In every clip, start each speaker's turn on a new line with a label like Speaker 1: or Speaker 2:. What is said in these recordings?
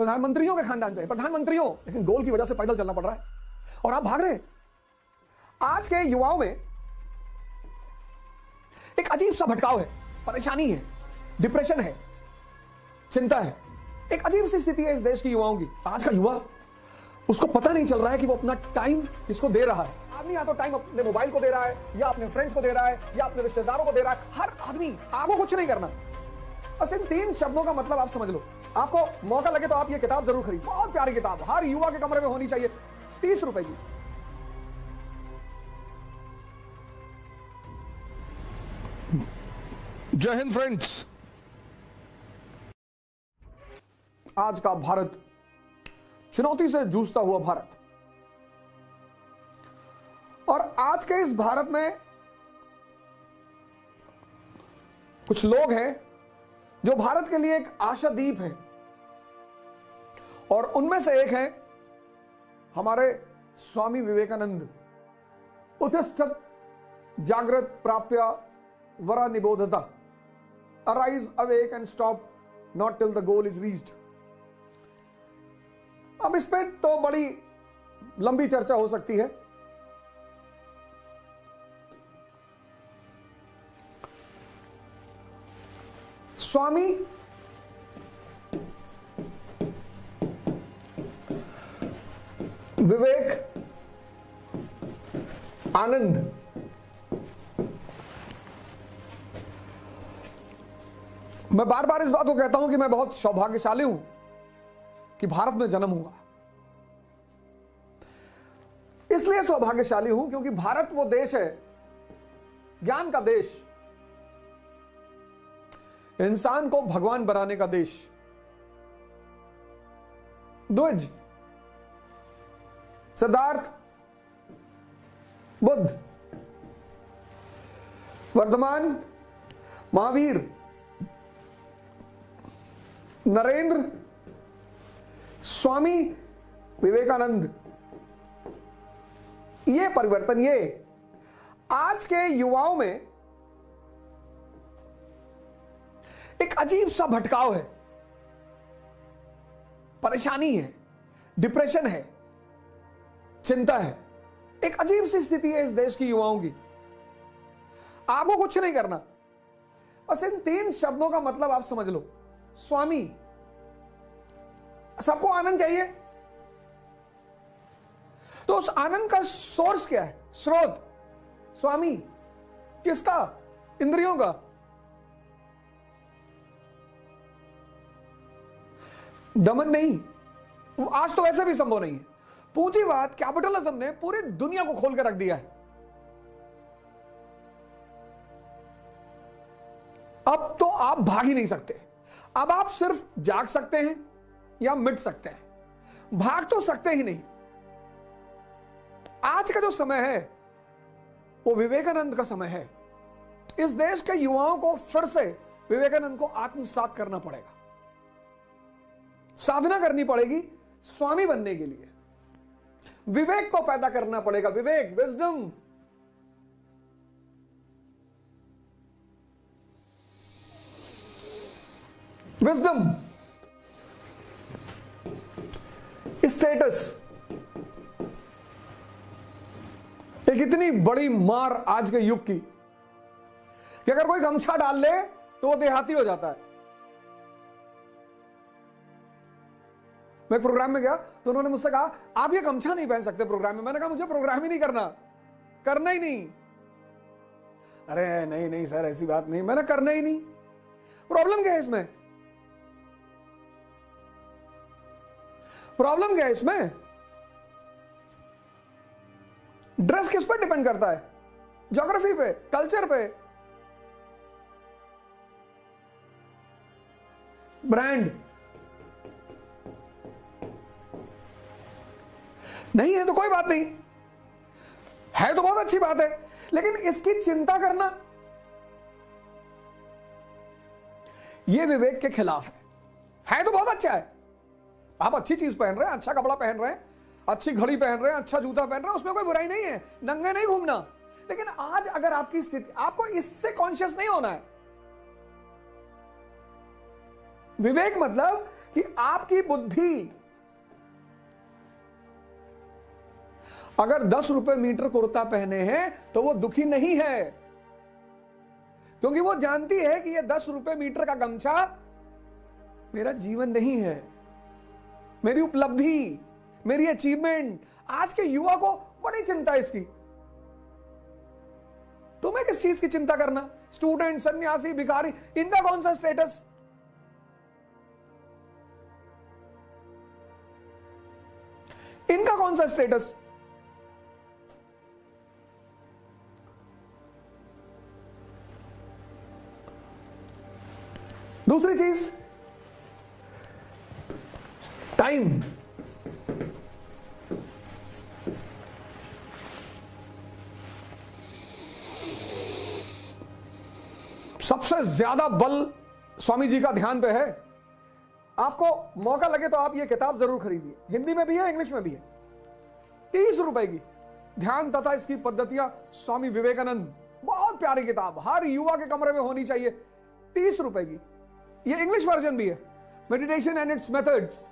Speaker 1: प्रधानमंत्रियों के खानदान से, प्रधानमंत्रियों, लेकिन गोल की वजह से पैदल चलना पड़ रहा है और आप भाग रहे हैं। आज के युवाओं में एक अजीब सा भटकाव है, परेशानी है, डिप्रेशन है, चिंता है। एक अजीब सी स्थिति है इस देश के युवाओं की। आज का युवा, उसको पता नहीं चल रहा है कि वो अपना टाइम किसको दे रहा है। आदमी या तो टाइम अपने मोबाइल को दे रहा है, या अपने फ्रेंड्स को दे रहा है, या अपने रिश्तेदारों को दे रहा है। हर आदमी, आपको कुछ नहीं करना। बस इन 3 शब्दों का मतलब आप समझ लो। आपको मौका लगे तो आप ये किताब जरूर खरीद, बहुत प्यारी किताब, हर युवा के कमरे में होनी चाहिए, 30 रुपए की।
Speaker 2: जय हिंद फ्रेंड्स।
Speaker 1: आज का भारत, चुनौती से जूझता हुआ भारत, और आज के इस भारत में कुछ लोग हैं जो भारत के लिए एक आशादीप है, और उनमें से एक है हमारे स्वामी विवेकानंद। उत्तिष्ठत जागृत प्राप्य वरा निबोधता, arise awake and stop not till the goal is reached. अब इस पे तो बड़ी लंबी चर्चा हो सकती है। स्वामी विवेक आनंद मैं बार बार इस बात को कहता हूं कि मैं बहुत सौभाग्यशाली हूं कि भारत में जन्म हुआ। इसलिए सौभाग्यशाली हूं क्योंकि भारत वो देश है, ज्ञान का देश, इंसान को भगवान बनाने का देश। द्विज, सिद्धार्थ, बुद्ध, वर्धमान, महावीर, नरेंद्र, स्वामी विवेकानंद, ये परिवर्तन, ये आज के युवाओं में एक अजीब सा भटकाव है, परेशानी है, डिप्रेशन है, चिंता है। एक अजीब सी स्थिति है इस देश की युवाओं की। आपको कुछ नहीं करना, बस इन 3 शब्दों का मतलब आप समझ लो। स्वामी, सबको आनंद चाहिए, तो उस आनंद का सोर्स क्या है, स्रोत? स्वामी किसका? इंद्रियों का। दमन नहीं, आज तो वैसे भी संभव नहीं है। पूंजीवाद, कैपिटलिज्म ने पूरी दुनिया को खोल कर रख दिया है। अब तो आप भाग ही नहीं सकते। अब आप सिर्फ जाग सकते हैं या मिट सकते हैं, भाग तो सकते ही नहीं। आज का जो समय है वो विवेकानंद का समय है। इस देश के युवाओं को फिर से विवेकानंद को आत्मसात करना पड़ेगा, साधना करनी पड़ेगी स्वामी बनने के लिए। विवेक को पैदा करना पड़ेगा, विवेक, विजडम। Wisdom, status. एक इतनी बड़ी मार आज के युग की कि अगर कोई गमछा डाल ले तो वो देहाती हो जाता है। मैं एक प्रोग्राम में गया तो उन्होंने मुझसे कहा, आप ये गमछा नहीं पहन सकते प्रोग्राम में। मैंने कहा, मुझे प्रोग्राम ही नहीं करना ही नहीं। अरे नहीं नहीं सर, ऐसी बात नहीं, मैंने करना ही नहीं। प्रॉब्लम क्या है इसमें? प्रॉब्लम क्या है इसमें? ड्रेस किस पर डिपेंड करता है? ज्योग्राफी पे, कल्चर पे, ब्रांड। नहीं है तो कोई बात नहीं, है तो बहुत अच्छी बात है, लेकिन इसकी चिंता करना यह विवेक के खिलाफ है तो बहुत अच्छा है। आप अच्छी चीज पहन रहे हैं, अच्छा कपड़ा पहन रहे हैं, अच्छी घड़ी पहन रहे हैं, अच्छा जूता पहन रहे हैं, उसमें कोई बुराई नहीं है, नंगे नहीं घूमना। लेकिन आज अगर आपकी स्थिति, आपको इससे कॉन्शियस नहीं होना है। विवेक मतलब कि आपकी बुद्धि अगर 10 रुपए मीटर कुर्ता पहने हैं तो वो दुखी नहीं है, क्योंकि वो जानती है कि ये 10 रुपए मीटर का गमछा मेरा जीवन नहीं है, मेरी उपलब्धि, मेरी अचीवमेंट। आज के युवा को बड़ी चिंता है इसकी। तुम्हें किस चीज की चिंता करना? स्टूडेंट, सन्यासी, भिखारी, इनका कौन सा स्टेटस? इनका कौन सा स्टेटस? दूसरी चीज, टाइम। सबसे ज्यादा बल स्वामी जी का ध्यान पे है। आपको मौका लगे तो आप ये किताब जरूर खरीदिए, हिंदी में भी है, इंग्लिश में भी है, 30 रुपए की, ध्यान तथा इसकी पद्धतियां, स्वामी विवेकानंद। बहुत प्यारी किताब, हर युवा के कमरे में होनी चाहिए, 30 रुपए की। ये इंग्लिश वर्जन भी है, meditation and it's methods.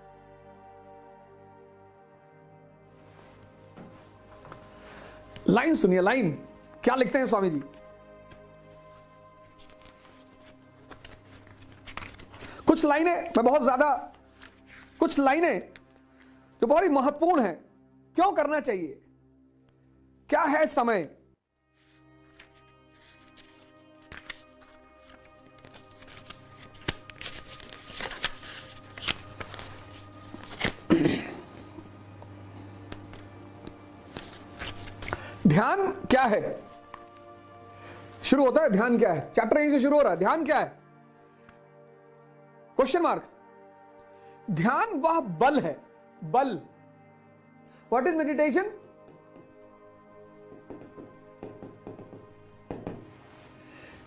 Speaker 1: Line सुनिए, लाइन क्या लिखते हैं स्वामी जी। कुछ लाइनें मैं बहुत ज्यादा, कुछ लाइनें जो बहुत ही महत्वपूर्ण है। क्यों करना चाहिए? क्या है समय? ध्यान क्या है? शुरू होता है ध्यान क्या है, चैप्टर यहीं से शुरू हो रहा है। ध्यान क्या है? Question mark. ध्यान वह बल है, बल। What is meditation?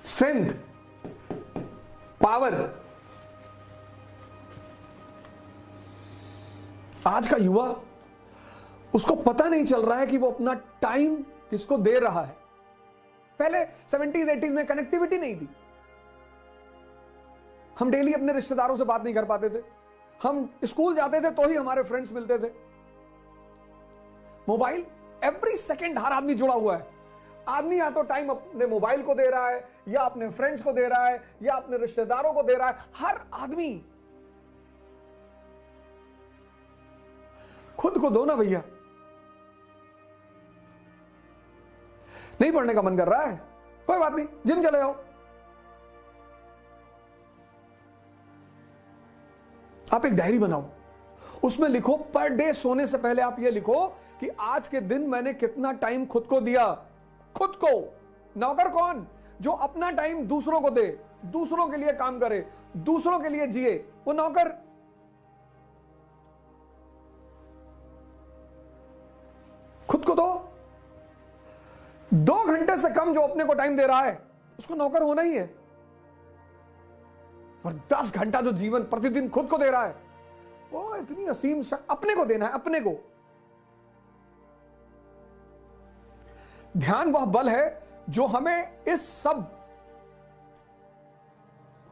Speaker 1: Strength, power. आज का युवा, उसको पता नहीं चल रहा है कि वो अपना टाइम किसको दे रहा है। पहले 70s 80s में कनेक्टिविटी नहीं थी, हम डेली अपने रिश्तेदारों से बात नहीं कर पाते थे, हम स्कूल जाते थे तो ही हमारे फ्रेंड्स मिलते थे। मोबाइल, एवरी सेकेंड हर आदमी जुड़ा हुआ है। आदमी या तो टाइम अपने मोबाइल को दे रहा है, या अपने फ्रेंड्स को दे रहा है, या अपने रिश्तेदारों को दे रहा है। हर आदमी। खुद को दो ना भैया। नहीं पढ़ने का मन कर रहा है, कोई बात नहीं, जिम चले जाओ। आप एक डायरी बनाओ, उसमें लिखो, पर डे सोने से पहले आप ये लिखो कि आज के दिन मैंने कितना टाइम खुद को दिया। खुद को। नौकर कौन? जो अपना टाइम दूसरों को दे, दूसरों के लिए काम करे, दूसरों के लिए जिए, वो नौकर। खुद को दो। 2 घंटे से कम जो अपने को टाइम दे रहा है उसको नौकर होना ही है। और 10 घंटा जो जीवन प्रतिदिन खुद को दे रहा है, वो इतनी असीम अपने को देना है, अपने को। ध्यान वह बल है जो हमें इस सब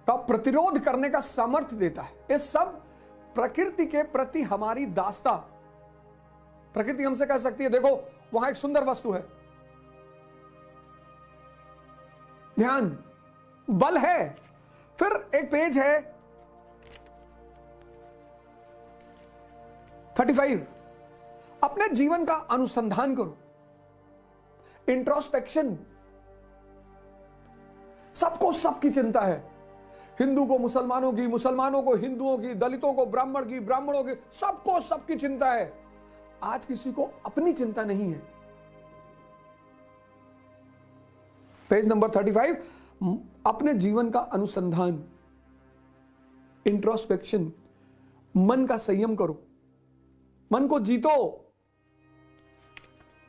Speaker 1: का प्रतिरोध करने का सामर्थ्य देता है। इस सब प्रकृति के प्रति हमारी दास्ता। प्रकृति हमसे कह सकती है, देखो वहां एक सुंदर वस्तु है। ध्यान बल है। फिर एक पेज है 35, अपने जीवन का अनुसंधान करो, इंट्रोस्पेक्शन। सबको सबकी चिंता है, हिंदू को मुसलमानों की, मुसलमानों को हिंदुओं की, दलितों को ब्राह्मण की, ब्राह्मणों की, सबको सबकी चिंता है। आज किसी को अपनी चिंता नहीं है। पेज नंबर 35, अपने जीवन का अनुसंधान, इंट्रोस्पेक्शन। मन का संयम करो, मन को जीतो।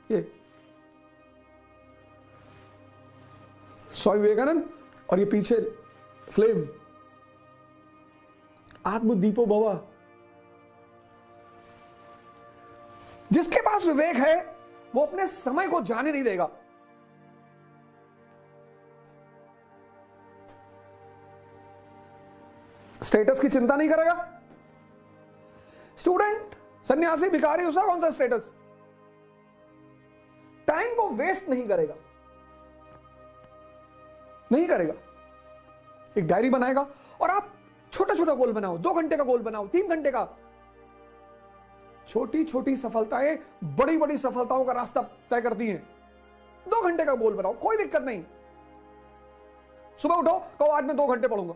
Speaker 1: ये स्वामी विवेकानंद, और ये पीछे फ्लेम, आत्मदीपो भव। जिसके पास विवेक है वो अपने समय को जाने नहीं देगा। स्टेटस की चिंता नहीं करेगा, स्टूडेंट, सन्यासी, भिखारी, उसका कौन सा स्टेटस? टाइम को वेस्ट नहीं करेगा, नहीं करेगा। एक डायरी बनाएगा और आप छोटा छोटा गोल बनाओ, 2 घंटे का गोल बनाओ, 3 घंटे का। छोटी छोटी सफलताएं बड़ी बड़ी सफलताओं का रास्ता तय करती हैं। 2 घंटे का गोल बनाओ, कोई दिक्कत नहीं। सुबह उठो, कहो आज मैं 2 घंटे पढ़ूंगा।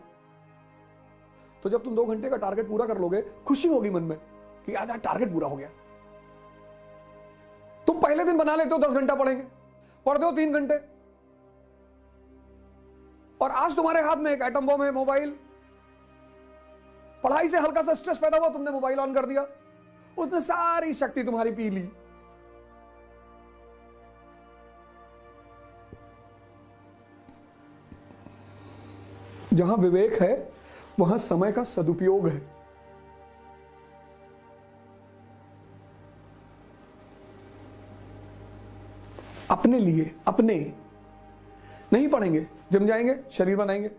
Speaker 1: तो जब तुम 2 घंटे का टारगेट पूरा कर लोगे, खुशी होगी मन में कि आज टारगेट पूरा हो गया। तुम पहले दिन बना लेते हो 10 घंटा पढ़ेंगे, पढ़ते हो 3 घंटे, और आज तुम्हारे हाथ में एक एटम बम है, मोबाइल। पढ़ाई से हल्का सा स्ट्रेस पैदा हुआ, तुमने मोबाइल ऑन कर दिया, उसने सारी शक्ति तुम्हारी पी ली। जहां विवेक है वहां समय का सदुपयोग है। अपने लिए, अपने नहीं पढ़ेंगे, जिम जाएंगे, शरीर बनाएंगे।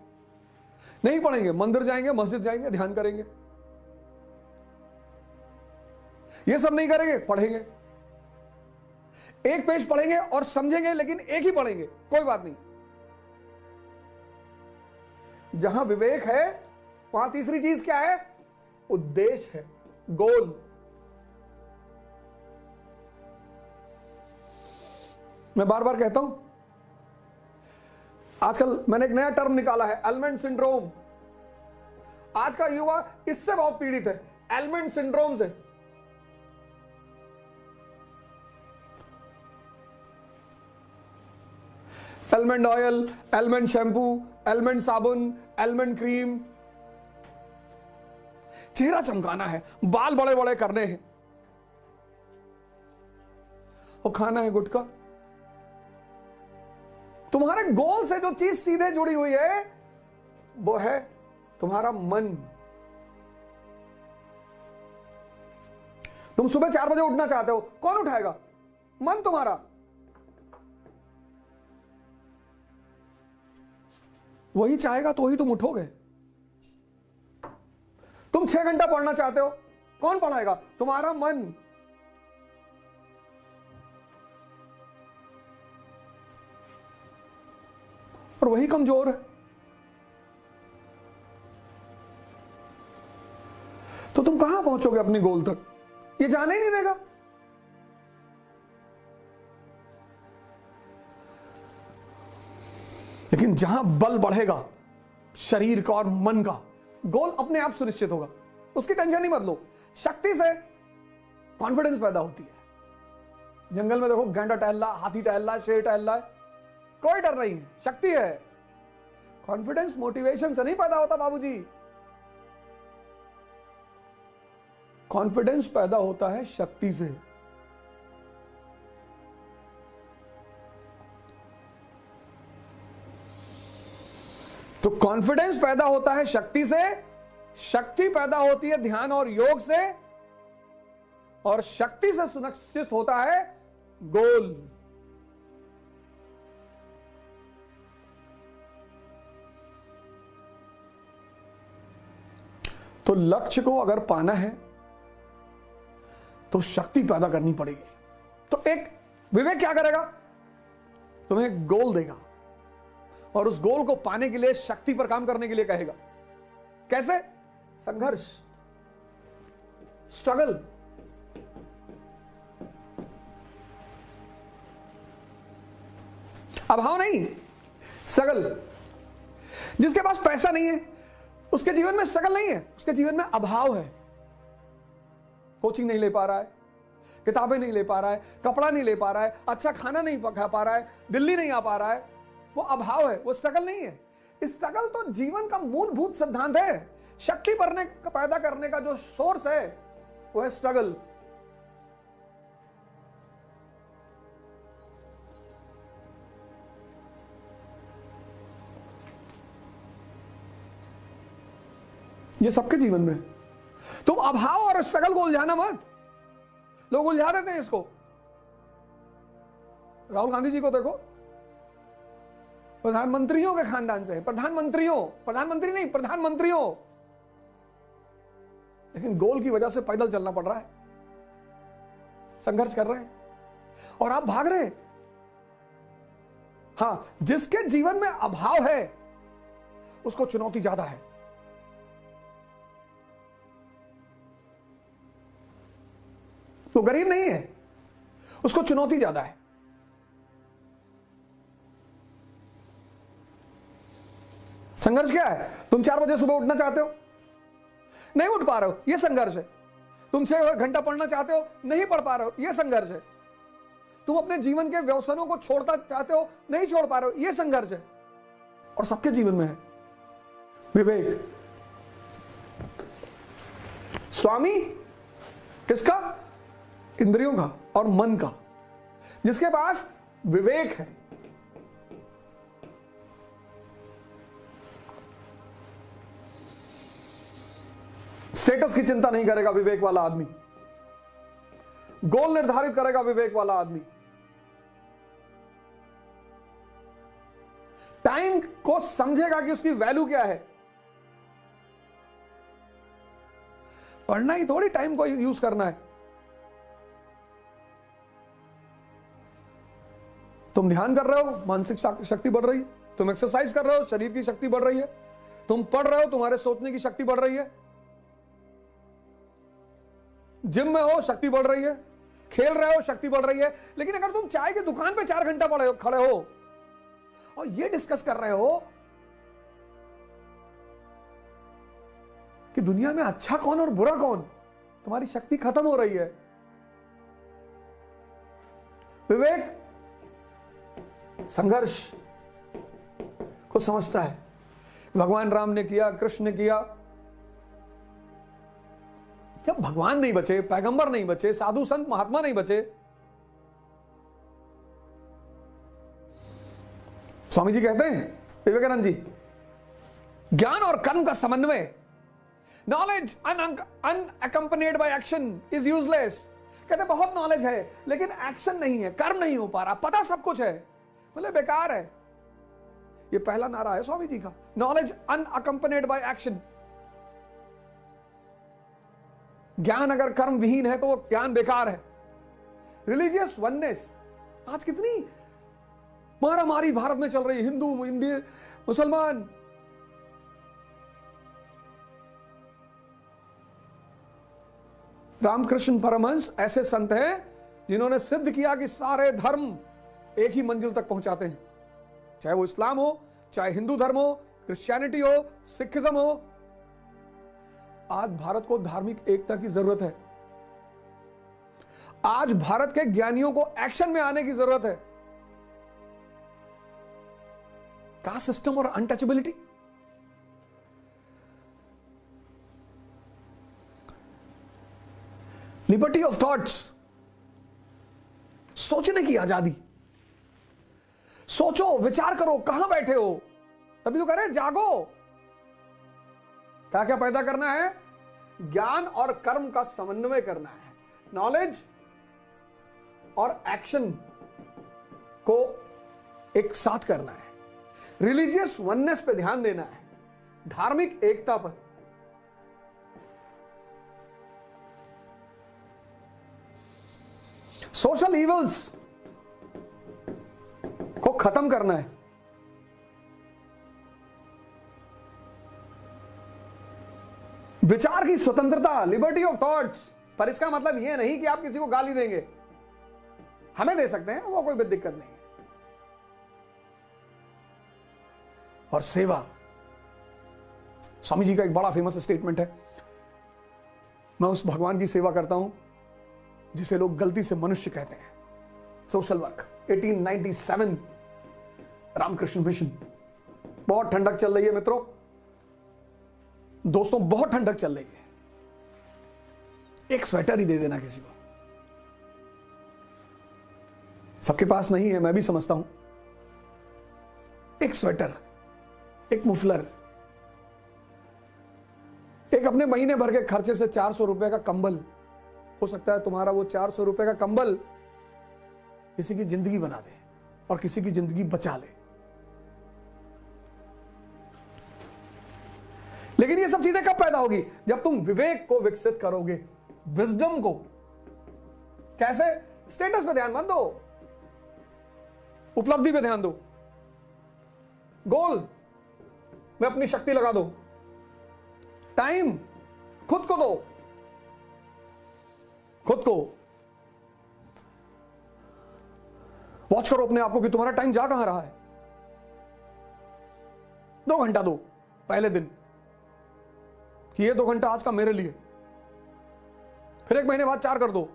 Speaker 1: नहीं पढ़ेंगे, मंदिर जाएंगे, मस्जिद जाएंगे, ध्यान करेंगे। ये सब नहीं करेंगे, पढ़ेंगे। एक पेज पढ़ेंगे और समझेंगे, लेकिन एक ही पढ़ेंगे, कोई बात नहीं। जहां विवेक है वहां तीसरी चीज क्या है? उद्देश्य है, गोल। मैं बार बार कहता हूं, आजकल मैंने एक नया टर्म निकाला है, एलिमेंट सिंड्रोम। आज का युवा इससे बहुत पीड़ित है, एलिमेंट सिंड्रोम से। Element oil, element shampoo, element साबुन, एलिमेंट क्रीम। चेहरा चमकाना है, बाल बड़े बड़े करने हैं, और खाना है गुटखा। तुम्हारे गोल से जो चीज सीधे जुड़ी हुई है वो है तुम्हारा मन। तुम सुबह 4 बजे उठना चाहते हो, कौन उठाएगा? मन तुम्हारा। वही चाहेगा तो ही तुम उठोगे। तुम 6 घंटा पढ़ना चाहते हो, कौन पढ़ाएगा? तुम्हारा मन। और वही कमजोर है। तो तुम कहां पहुंचोगे अपने गोल तक? ये जाने ही नहीं देगा। लेकिन जहां बल बढ़ेगा शरीर का और मन का, गोल अपने आप सुनिश्चित होगा, उसकी टेंशन ही मत लो। शक्ति से कॉन्फिडेंस पैदा होती है। जंगल में देखो, गैंडा टहल रहा, हाथी टहल रहा, शेर टहल रहा है, कोई डर नहीं है, शक्ति है। कॉन्फिडेंस मोटिवेशन से नहीं पैदा होता बाबूजी। कॉन्फिडेंस पैदा होता है शक्ति से। तो कॉन्फिडेंस पैदा होता है शक्ति से, शक्ति पैदा होती है ध्यान और योग से, और शक्ति से सुनिश्चित होता है गोल। तो लक्ष्य को अगर पाना है तो शक्ति पैदा करनी पड़ेगी। तो एक विवेक क्या करेगा? तुम्हें गोल देगा और उस गोल को पाने के लिए शक्ति पर काम करने के लिए कहेगा। कैसे? संघर्ष, स्ट्रगल। अभाव नहीं, स्ट्रगल। जिसके पास पैसा नहीं है उसके जीवन में स्ट्रगल नहीं है, उसके जीवन में अभाव है। कोचिंग नहीं ले पा रहा है, किताबें नहीं ले पा रहा है, कपड़ा नहीं ले पा रहा है, अच्छा खाना नहीं खा पा रहा है, दिल्ली नहीं आ पा रहा है, वो अभाव है, वो स्ट्रगल नहीं है। स्ट्रगल तो जीवन का मूलभूत सिद्धांत है। शक्ति पैदा करने का जो सोर्स है वो है स्ट्रगल। ये सबके जीवन में। तुम अभाव और स्ट्रगल को उलझाना मत। लोग उलझा देते हैं इसको। राहुल गांधी जी को देखो, प्रधानमंत्रियों के खानदान से, प्रधानमंत्री नहीं, प्रधानमंत्रियों। लेकिन गोल की वजह से पैदल चलना पड़ रहा है, संघर्ष कर रहे हैं और आप भाग रहे हैं। हां, जिसके जीवन में अभाव है उसको चुनौती ज्यादा है। वो गरीब नहीं है, उसको चुनौती ज्यादा है। संघर्ष क्या है? तुम 4 बजे सुबह उठना चाहते हो, नहीं उठ पा रहे हो, यह संघर्ष है। तुम 6 घंटा पढ़ना चाहते हो, नहीं पढ़ पा रहे हो, यह संघर्ष है। तुम अपने जीवन के व्यसनों को छोड़ना चाहते हो, नहीं छोड़ पा रहे हो, यह संघर्ष है। और सबके जीवन में है विवेक। स्वामी किसका? इंद्रियों का और मन का। जिसके पास विवेक है, स्टेटस की चिंता नहीं करेगा विवेक वाला आदमी, गोल निर्धारित करेगा विवेक वाला आदमी, टाइम को समझेगा कि उसकी वैल्यू क्या है। पढ़ना ही थोड़ी टाइम को यूज करना है। तुम ध्यान कर रहे हो, मानसिक शक्ति बढ़ रही है। तुम एक्सरसाइज कर रहे हो, शरीर की शक्ति बढ़ रही है। तुम पढ़ रहे हो, तुम्हारे सोचने की शक्ति बढ़ रही है। जिम में हो, शक्ति बढ़ रही है। खेल रहे हो, शक्ति बढ़ रही है। लेकिन अगर तुम चाय की दुकान पे 4 घंटा खड़े हो और ये डिस्कस कर रहे हो कि दुनिया में अच्छा कौन और बुरा कौन, तुम्हारी शक्ति खत्म हो रही है। विवेक संघर्ष को समझता है। भगवान राम ने किया, कृष्ण ने किया। जब भगवान नहीं बचे, पैगंबर नहीं बचे, साधु संत महात्मा नहीं बचे, स्वामी जी कहते हैं, विवेकानंद जी, ज्ञान और कर्म का समन्वय, knowledge unaccompanied by action is useless. कहते बहुत नॉलेज है लेकिन एक्शन नहीं है, कर्म नहीं हो पा रहा, पता सब कुछ है, बोले बेकार है। ये पहला नारा है स्वामी जी का, नॉलेज अनअकम्पनीड बाय एक्शन। ज्ञान अगर कर्म विहीन है तो वो ज्ञान बेकार है। रिलीजियस वननेस, आज कितनी मारामारी भारत में चल रही है, हिंदू इंडियन मुसलमान। रामकृष्ण परमहंस ऐसे संत हैं जिन्होंने सिद्ध किया कि सारे धर्म एक ही मंजिल तक पहुंचाते हैं, चाहे वो इस्लाम हो, चाहे हिंदू धर्म हो, क्रिश्चियनिटी हो, सिखिज्म हो। आज भारत को धार्मिक एकता की जरूरत है। आज भारत के ज्ञानियों को एक्शन में आने की जरूरत है। कास्ट सिस्टम और अनटचेबिलिटी, लिबर्टी ऑफ थॉट्स, सोचने की आजादी। सोचो, विचार करो, कहां बैठे हो, तभी तो कह रहे हैं जागो। क्या क्या पैदा करना है? ज्ञान और कर्म का समन्वय करना है, नॉलेज और एक्शन को एक साथ करना है, रिलीजियस वननेस पे ध्यान देना है, धार्मिक एकता पर। सोशल इवल्स को खत्म करना है। विचार की स्वतंत्रता, लिबर्टी ऑफ थॉट्स। पर इसका मतलब यह नहीं कि आप किसी को गाली देंगे, हमें दे सकते हैं, वो कोई भी दिक्कत नहीं है। और सेवा, स्वामी जी का एक बड़ा फेमस स्टेटमेंट है, मैं उस भगवान की सेवा करता हूं जिसे लोग गलती से मनुष्य कहते हैं। Social work 1897, Ramakrishna mission. बहुत ठंडक चल रही है मित्रों, दोस्तों, बहुत ठंडक चल रही है। एक स्वेटर ही दे देना किसी को, सबके पास नहीं है, मैं भी समझता हूं। एक स्वेटर, एक मुफलर, एक अपने महीने भर के खर्चे से 400 रुपए का कंबल। हो सकता है तुम्हारा वो 400 रुपए का कंबल किसी की जिंदगी बना दे और किसी की जिंदगी बचा ले। लेकिन ये सब चीजें कब पैदा होगी? जब तुम विवेक को विकसित करोगे, विजडम को। कैसे? स्टेटस पे ध्यान मत दो, उपलब्धि पे ध्यान दो, गोल में अपनी शक्ति लगा दो, टाइम खुद को दो, खुद को वॉच करो अपने आप को कि तुम्हारा टाइम जा कहां रहा है। 2 घंटा दो पहले दिन कि ये 2 घंटा आज का मेरे लिए, फिर 1 महीने बाद 4 कर दो,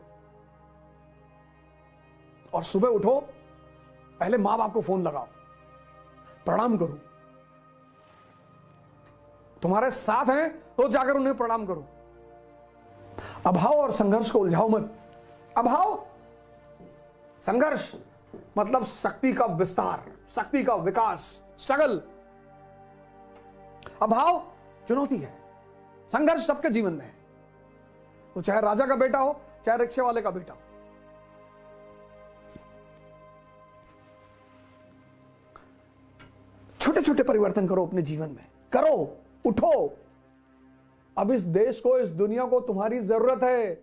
Speaker 1: और सुबह उठो, पहले मां बाप को फोन लगाओ, प्रणाम करो, तुम्हारे साथ हैं तो जाकर उन्हें प्रणाम करो। अभाव और संघर्ष को उलझाओ मत। अभाव, संघर्ष मतलब शक्ति का विस्तार, शक्ति का विकास, स्ट्रगल। अभाव चुनौती है, संघर्ष सबके जीवन में है, वो चाहे राजा का बेटा हो, चाहे रिक्शे वाले का बेटा हो। छोटे छोटे परिवर्तन करो अपने जीवन में, करो, उठो। अब इस देश को, इस दुनिया को तुम्हारी जरूरत है।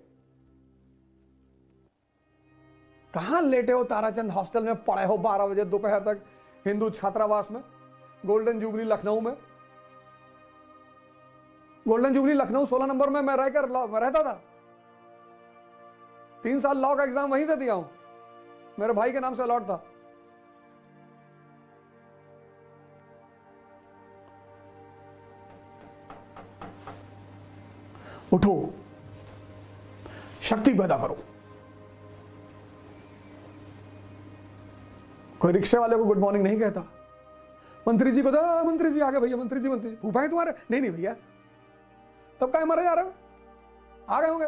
Speaker 1: कहां लेटे हो ताराचंद हॉस्टल में, पड़े हो 12 बजे दोपहर तक हिंदू छात्रावास में, गोल्डन जुबली लखनऊ में। गोल्डन जुबली लखनऊ 16 नंबर में मैं रहता था। 3 साल लॉ का एग्जाम वहीं से दिया हूं, मेरे भाई के नाम से अलॉट था। उठो, शक्ति पैदा करो। कोई रिक्शे वाले को गुड मॉर्निंग नहीं कहता, मंत्री जी को तो मंत्री जी आ गए भैया, मंत्री जी फूफा है तुम्हारे? नहीं नहीं भैया, तब क्या मरे जा रहे हो, आ गए होंगे।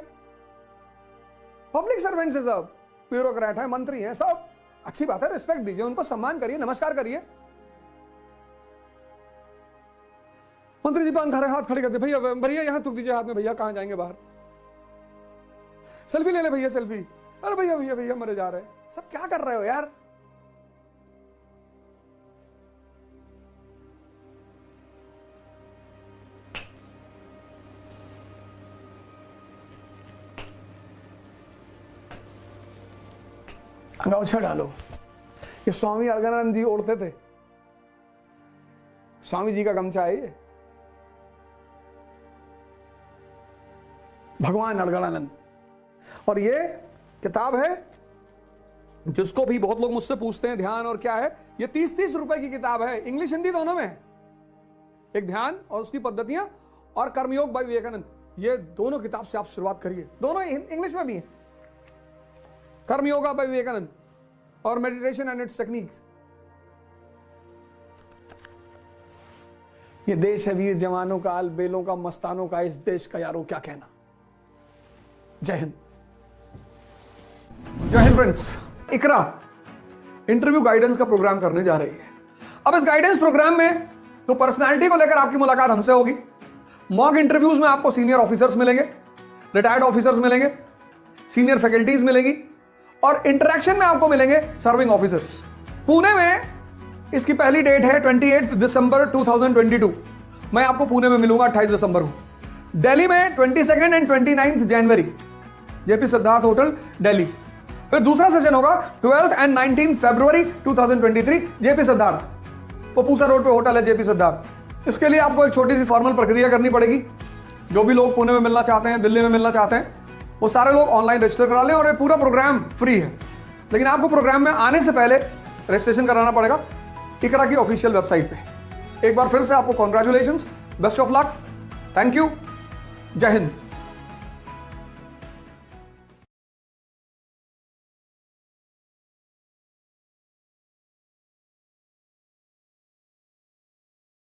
Speaker 1: पब्लिक सर्वेंट से सब, ब्यूरोक्रेट है, मंत्री है, सब अच्छी बात है, रिस्पेक्ट दीजिए, उनको सम्मान करिए, नमस्कार करिए। मंत्री जी पान खा रहे, हाथ खड़े करते, भैया भैया यहां थूक दीजिए हाथ में, भैया कहां जाएंगे बाहर, सेल्फी ले ले भैया, सेल्फी, अरे भैया भैया भैया मरे जा रहे हैं। सब क्या कर रहे हो यार? अंगोछा डालो। ये स्वामी अलगानंद जी ओढ़ते थे, स्वामी जी का गमछा है ये, भगवान अलगानंद। और ये किताब है जिसको भी बहुत लोग मुझसे पूछते हैं ध्यान और क्या है, ये 30-30 रुपए की किताब है, इंग्लिश हिंदी दोनों में है। एक ध्यान और उसकी पद्धतियां और कर्मयोग बाय विवेकानंद, ये दोनों किताब से आप शुरुआत करिए, दोनों इंग्लिश में भी है। कर्मयोगा बाय विवेकानंद और मेडिटेशन एंड इट्स टेक्निक्स। ये देश है वीर जवानों का, अलबेलों का, मस्तानों का, इस देश का यारों क्या कहना। जय हिंद। जय हिंद फ्रेंड्स। इकरा इंटरव्यू गाइडेंस का प्रोग्राम करने जा रही है। अब इस गाइडेंस प्रोग्राम में तो पर्सनालिटी को लेकर आपकी मुलाकात हमसे होगी। मॉक इंटरव्यूज में आपको सीनियर ऑफिसर्स मिलेंगे, रिटायर्ड ऑफिसर्स मिलेंगे, सीनियर फैकल्टीज मिलेंगी, और इंटरेक्शन में आपको मिलेंगे सर्विंग ऑफिसर्स। पुणे में इसकी पहली डेट है 28 दिसंबर 2022। मैं आपको पुणे में मिलूंगा 28 दिसंबर को। दिल्ली में 22 and 29 January, JP Siddharth hotel Delhi. फिर दूसरा सेशन होगा 12 एंड 19 फरवरी 2023, जेपी सिद्धार्थ, वो पूसा रोड पे होटल है जेपी सिद्धार्थ। इसके लिए आपको एक छोटी सी फॉर्मल प्रक्रिया करनी पड़ेगी। जो भी लोग पुणे में मिलना चाहते हैं, दिल्ली में मिलना चाहते हैं, वो सारे लोग ऑनलाइन रजिस्टर करा लें, और ये पूरा प्रोग्राम फ्री है। लेकिन आपको प्रोग्राम में आने से पहले रजिस्ट्रेशन कराना पड़ेगा इकरा की ऑफिशियल वेबसाइट पे। एक बार फिर से आपको congratulations, best of luck, thank you, जय हिंद।